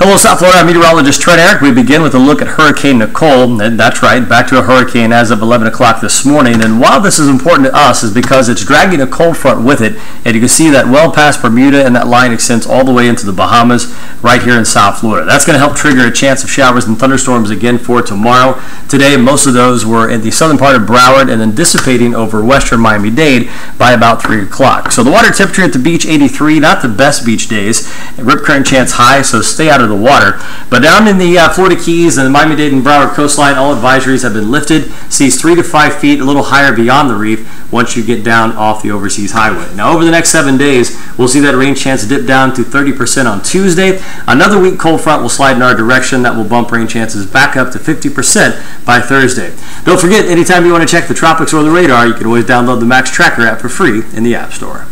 Hello, South Florida. I'm meteorologist Trent Eric. We begin with a look at Hurricane Nicole. And that's right, back to a hurricane as of 11 o'clock this morning. And why this is important to us is because it's dragging a cold front with it. And you can see that well past Bermuda, and that line extends all the way into the Bahamas right here in South Florida. That's going to help trigger a chance of showers and thunderstorms again for tomorrow. Today, most of those were in the southern part of Broward and then dissipating over western Miami-Dade by about 3 o'clock. So the water temperature at the beach, 83, not the best beach days. Rip current chance high, so stay out of the water. But down in the Florida Keys and the Miami-Dade and Broward coastline, all advisories have been lifted. Seas 3 to 5 feet, a little higher beyond the reef once you get down off the overseas highway. Now, over the next 7 days, we'll see that rain chance dip down to 30% on Tuesday. Another weak cold front will slide in our direction. That will bump rain chances back up to 50% by Thursday. Don't forget, anytime you want to check the tropics or the radar, you can always download the Max Tracker app for free in the App Store.